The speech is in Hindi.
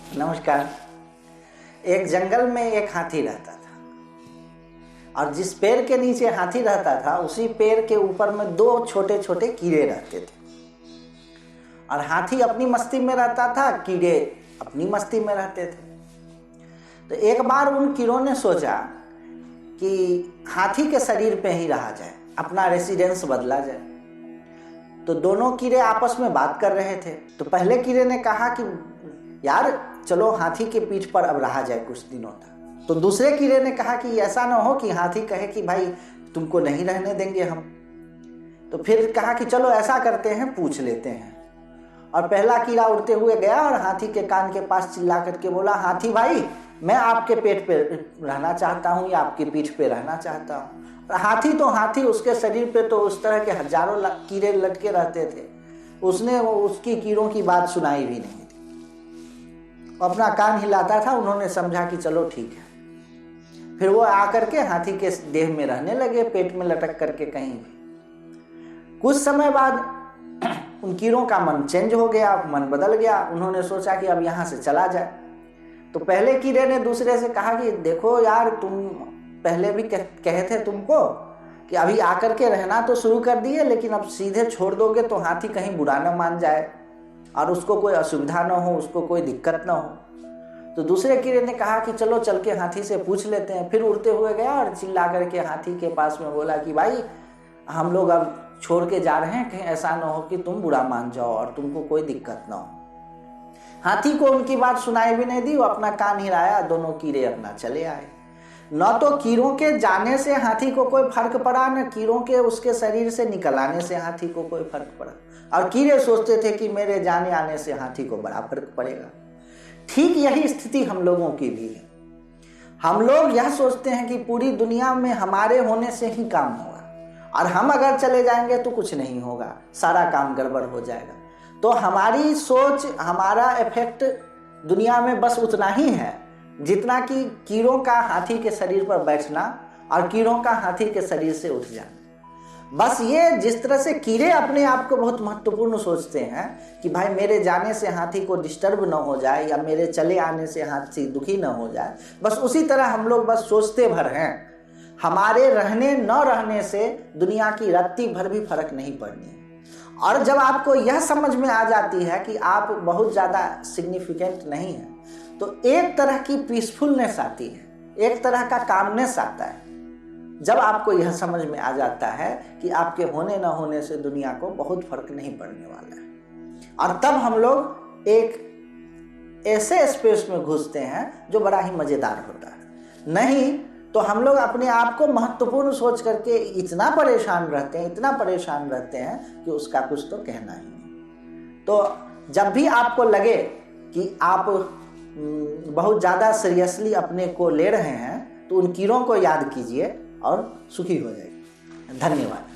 नमस्कार। एक जंगल में एक हाथी रहता था और जिस पेड़ के नीचे हाथी रहता था उसी पेड़ के ऊपर में दो छोटे छोटे कीड़े रहते थे। और हाथी अपनी मस्ती में रहता था, कीड़े अपनी मस्ती में रहते थे। तो एक बार उन कीड़ों ने सोचा कि हाथी के शरीर पे ही रहा जाए, अपना रेसिडेंस बदला जाए। तो दोनों कीड़े आपस में बात कर रहे थे। तो पहले कीड़े ने कहा कि यार चलो हाथी के पीठ पर अब रहा जाए कुछ दिनों तक। तो दूसरे कीड़े ने कहा कि ऐसा ना हो कि हाथी कहे कि भाई तुमको नहीं रहने देंगे हम। तो फिर कहा कि चलो ऐसा करते हैं, पूछ लेते हैं। और पहला कीड़ा उड़ते हुए गया और हाथी के कान के पास चिल्ला करके बोला, हाथी भाई मैं आपके पेट पे रहना चाहता हूँ या आपकी पीठ पे रहना चाहता हूँ। और हाथी तो हाथी, उसके शरीर पे तो उस तरह के हजारों कीड़े लटके रहते थे, उसने उसकी कीड़ों की बात सुनाई भी नहीं थी, अपना कान हिलाता था। उन्होंने समझा कि चलो ठीक है। फिर वो आकर के हाथी के देह में रहने लगे, पेट में लटक करके कहीं भी। कुछ समय बाद उन कीड़ों का मन चेंज हो गया, मन बदल गया। उन्होंने सोचा कि अब यहाँ से चला जाए। तो पहले कीड़े ने दूसरे से कहा कि देखो यार, तुम पहले भी कहे थे तुमको कि अभी आकर के रहना तो शुरू कर दिए, लेकिन अब सीधे छोड़ दोगे तो हाथी कहीं बुरा न मान जाए और उसको कोई असुविधा ना हो, उसको कोई दिक्कत ना हो। तो दूसरे कीड़े ने कहा कि चलो चल के हाथी से पूछ लेते हैं। फिर उड़ते हुए गया और चिल्ला करके हाथी के पास में बोला कि भाई हम लोग अब छोड़ के जा रहे हैं, कहीं ऐसा ना हो कि तुम बुरा मान जाओ और तुमको कोई दिक्कत ना हो। हाथी को उनकी बात सुनाई भी नहीं दी, वो अपना कान हिलाया, दोनों कीड़े अपना चले आए। न तो कीड़ों के जाने से हाथी को कोई फर्क पड़ा, न कीड़ों के उसके शरीर से निकल आने से हाथी को कोई फर्क पड़ा। और कीड़े सोचते थे कि मेरे जाने आने से हाथी को बड़ा फर्क पड़ेगा। ठीक यही स्थिति हम लोगों की भी है। हम लोग यह सोचते हैं कि पूरी दुनिया में हमारे होने से ही काम होगा और हम अगर चले जाएंगे तो कुछ नहीं होगा, सारा काम गड़बड़ हो जाएगा। तो हमारी सोच, हमारा इफेक्ट दुनिया में बस उतना ही है जितना कि कीड़ों का हाथी के शरीर पर बैठना और कीड़ों का हाथी के शरीर से उठ जाना। बस ये जिस तरह से कीड़े अपने आप को बहुत महत्वपूर्ण सोचते हैं कि भाई मेरे जाने से हाथी को डिस्टर्ब न हो जाए या मेरे चले आने से हाथी दुखी न हो जाए, बस उसी तरह हम लोग बस सोचते भर हैं। हमारे रहने न रहने से दुनिया की रत्ती भर भी फर्क नहीं पड़नी है। और जब आपको यह समझ में आ जाती है कि आप बहुत ज़्यादा सिग्निफिकेंट नहीं हैं, तो एक तरह की पीसफुलनेस आती है, एक तरह का कामनेस आता है। जब आपको यह समझ में आ जाता है कि आपके होने न होने से दुनिया को बहुत फर्क नहीं पड़ने वाला है, और तब हम लोग एक ऐसे स्पेस में घुसते हैं जो बड़ा ही मज़ेदार होता है। नहीं तो हम लोग अपने आप को महत्वपूर्ण सोच करके इतना परेशान रहते हैं कि उसका कुछ तो कहना ही नहीं। तो जब भी आपको लगे कि आप बहुत ज़्यादा सीरियसली अपने को ले रहे हैं, तो उन कीड़ों को याद कीजिए और सुखी हो जाइए। धन्यवाद।